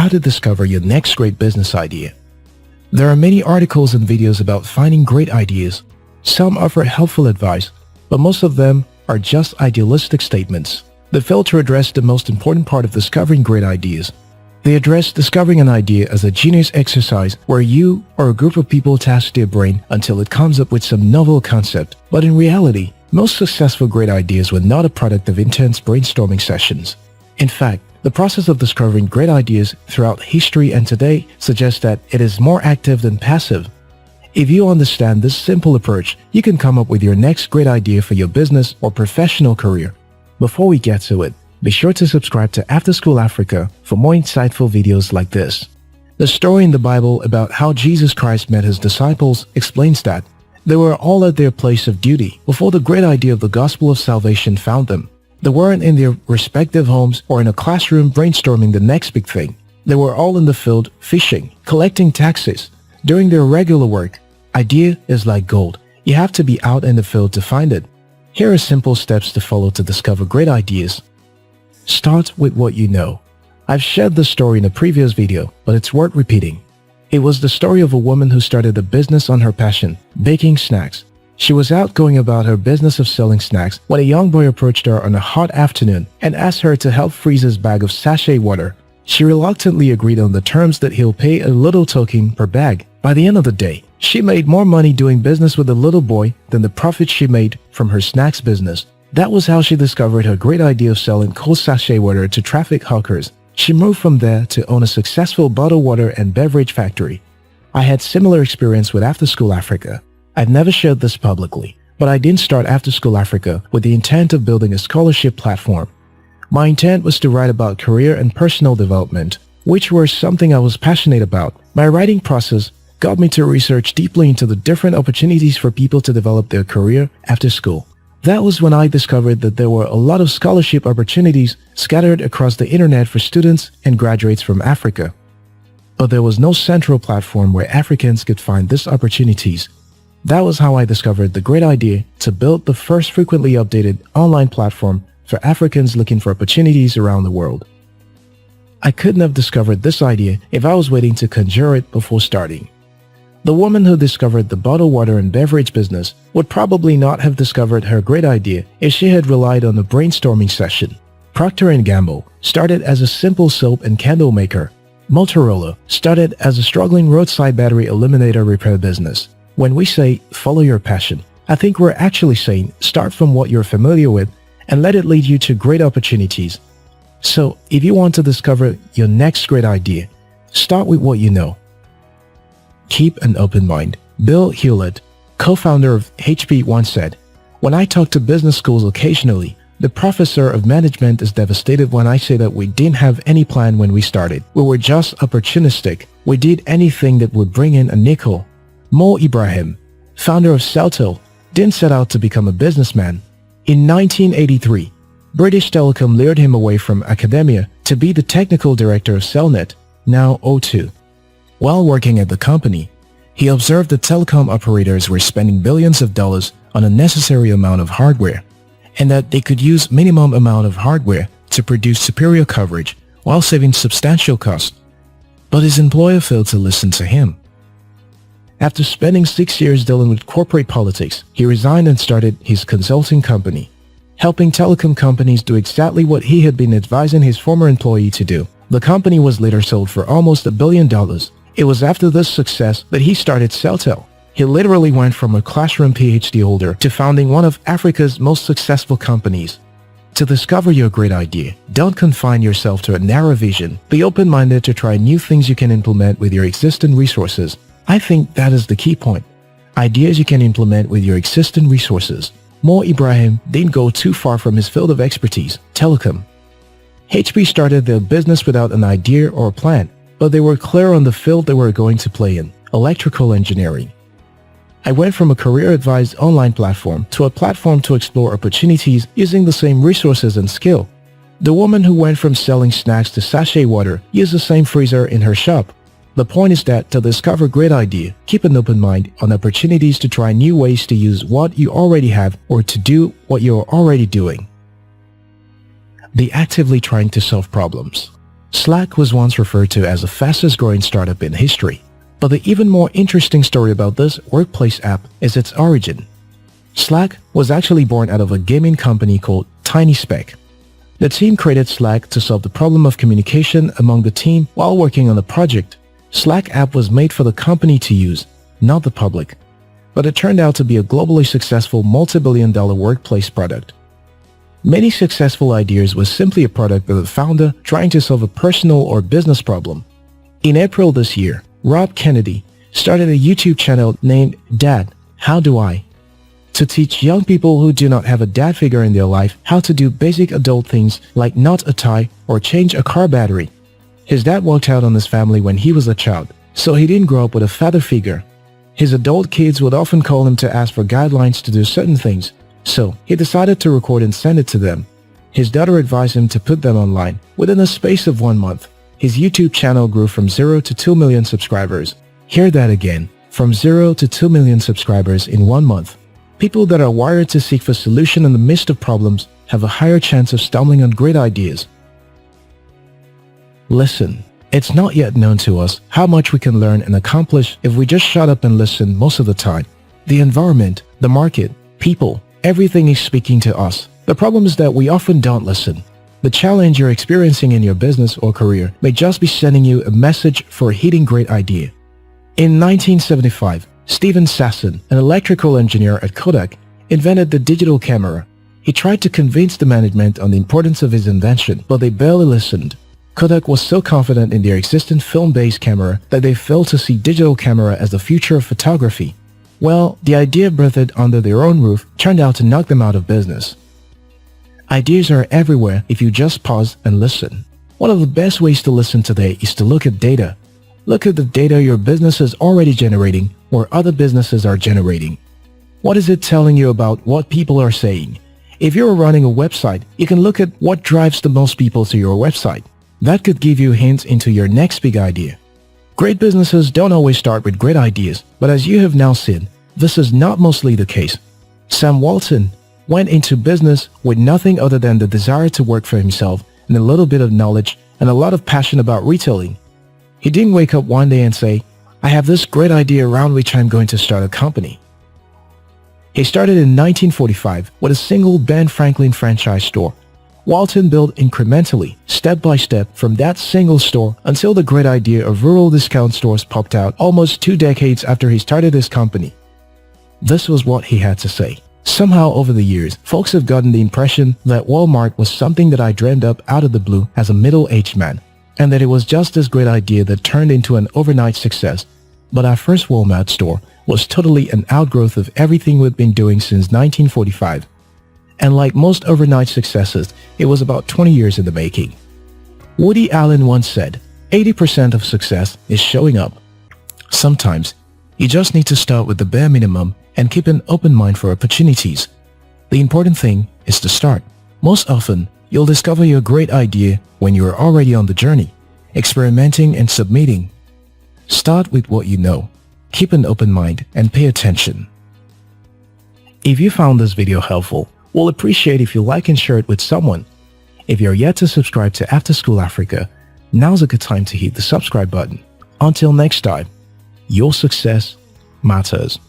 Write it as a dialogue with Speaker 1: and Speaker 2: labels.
Speaker 1: how to discover your next great business idea. There are many articles and videos about finding great ideas. Some offer helpful advice, but most of them are just idealistic statements. They fail to address the most important part of discovering great ideas. They address discovering an idea as a genius exercise where you or a group of people task their brain until it comes up with some novel concept. But in reality, most successful great ideas were not a product of intense brainstorming sessions. In fact, the process of discovering great ideas throughout history and today suggests that it is more active than passive. If you understand this simple approach, you can come up with your next great idea for your business or professional career. Before we get to it, be sure to subscribe to After School Africa for more insightful videos like this. The story in the Bible about how Jesus Christ met his disciples explains that they were all at their place of duty before the great idea of the gospel of salvation found them. They weren't in their respective homes or in a classroom brainstorming the next big thing. They were all in the field fishing, collecting taxes, doing their regular work. Idea is like gold. You have to be out in the field to find it. Here are simple steps to follow to discover great ideas. Start with what you know. I've shared this story in a previous video, but it's worth repeating. It was the story of a woman who started a business on her passion, baking snacks. She was out going about her business of selling snacks when a young boy approached her on a hot afternoon and asked her to help freeze his bag of sachet water. She reluctantly agreed on the terms that he'll pay a little token per bag. By the end of the day, she made more money doing business with the little boy than the profit she made from her snacks business. That was how she discovered her great idea of selling cold sachet water to traffic hawkers. She moved from there to own a successful bottled water and beverage factory. I had similar experience with After School Africa. I've never shared this publicly, but I didn't start After School Africa with the intent of building a scholarship platform. My intent was to write about career and personal development, which were something I was passionate about. My writing process got me to research deeply into the different opportunities for people to develop their career after school. That was when I discovered that there were a lot of scholarship opportunities scattered across the internet for students and graduates from Africa. But there was no central platform where Africans could find these opportunities. That was how I discovered the great idea to build the first frequently updated online platform for Africans looking for opportunities around the world. I couldn't have discovered this idea if I was waiting to conjure it before starting. The woman who discovered the bottled water and beverage business would probably not have discovered her great idea if she had relied on a brainstorming session. Procter & Gamble started as a simple soap and candle maker. Motorola started as a struggling roadside battery eliminator repair business. When we say follow your passion, I think we're actually saying start from what you're familiar with and let it lead you to great opportunities. So if you want to discover your next great idea, start with what you know. Keep an open mind. Bill Hewlett, co-founder of HP, once said, "When I talk to business schools occasionally, the professor of management is devastated when I say that we didn't have any plan when we started. We were just opportunistic. We did anything that would bring in a nickel." Mo Ibrahim, founder of Celtel, didn't set out to become a businessman. In 1983, British Telecom lured him away from academia to be the technical director of Cellnet, now O2. While working at the company, he observed that telecom operators were spending billions of dollars on a necessary amount of hardware, and that they could use minimum amount of hardware to produce superior coverage while saving substantial costs. But his employer failed to listen to him. After spending 6 years dealing with corporate politics, he resigned and started his consulting company, helping telecom companies do exactly what he had been advising his former employee to do. The company was later sold for almost $1 billion. It was after this success that he started Celtel. He literally went from a classroom PhD holder to founding one of Africa's most successful companies. To discover your great idea, don't confine yourself to a narrow vision. Be open-minded to try new things you can implement with your existing resources. I think that is the key point. Ideas you can implement with your existing resources. Mo Ibrahim didn't go too far from his field of expertise, telecom. HP started their business without an idea or a plan, but they were clear on the field they were going to play in, electrical engineering. I went from a career-advised online platform to a platform to explore opportunities using the same resources and skill. The woman who went from selling snacks to sachet water used the same freezer in her shop. The point is that to discover great idea, keep an open mind on opportunities to try new ways to use what you already have or to do what you're already doing. Be actively trying to solve problems. Slack was once referred to as the fastest growing startup in history. But the even more interesting story about this workplace app is its origin. Slack was actually born out of a gaming company called TinySpec. The team created Slack to solve the problem of communication among the team while working on the project. Slack app was made for the company to use, not the public. But it turned out to be a globally successful multi-billion-dollar workplace product. Many successful ideas was simply a product of the founder trying to solve a personal or business problem. In April this year, Rob Kennedy started a YouTube channel named Dad, How Do I? To teach young people who do not have a dad figure in their life how to do basic adult things like knot a tie or change a car battery. His dad walked out on his family when he was a child, so he didn't grow up with a father figure. His adult kids would often call him to ask for guidelines to do certain things, so he decided to record and send it to them. His daughter advised him to put them online. Within a space of 1 month, his YouTube channel grew from 0 to 2 million subscribers. Hear that again, from 0 to 2 million subscribers in 1 month. People that are wired to seek for solution in the midst of problems have a higher chance of stumbling on great ideas. Listen, it's not yet known to us how much we can learn and accomplish if we just shut up and listen most of the time. The environment, the market, people, everything is speaking to us. The problem is that we often don't listen. The challenge you're experiencing in your business or career may just be sending you a message for a hitting great idea. In 1975, Steven Sasson, an electrical engineer at Kodak, invented the digital camera. He tried to convince the management on the importance of his invention, but they barely listened. Kodak was so confident in their existing film-based camera that they failed to see digital camera as the future of photography. Well, the idea birthed under their own roof turned out to knock them out of business. Ideas are everywhere if you just pause and listen. One of the best ways to listen today is to look at data. Look at the data your business is already generating or other businesses are generating. What is it telling you about what people are saying? If you're running a website, you can look at what drives the most people to your website. That could give you hints into your next big idea. Great businesses don't always start with great ideas, but as you have now seen, this is not mostly the case. Sam Walton went into business with nothing other than the desire to work for himself and a little bit of knowledge and a lot of passion about retailing. He didn't wake up one day and say, I have this great idea around which I'm going to start a company. He started in 1945 with a single Ben Franklin franchise store. Walton built incrementally, step by step, from that single store until the great idea of rural discount stores popped out almost 2 decades after he started his company. This was what he had to say. Somehow over the years, folks have gotten the impression that Walmart was something that I dreamed up out of the blue as a middle-aged man, and that it was just this great idea that turned into an overnight success. But our first Walmart store was totally an outgrowth of everything we'd been doing since 1945. And like most overnight successes, it was about 20 years in the making. Woody Allen once said, 80% of success is showing up. Sometimes, you just need to start with the bare minimum and keep an open mind for opportunities. The important thing is to start. Most often, you'll discover your great idea when you are already on the journey, experimenting and submitting. Start with what you know. Keep an open mind and pay attention. If you found this video helpful, we'll appreciate if you like and share it with someone. If you're yet to subscribe to After School Africa, now's a good time to hit the subscribe button. Until next time, your success matters.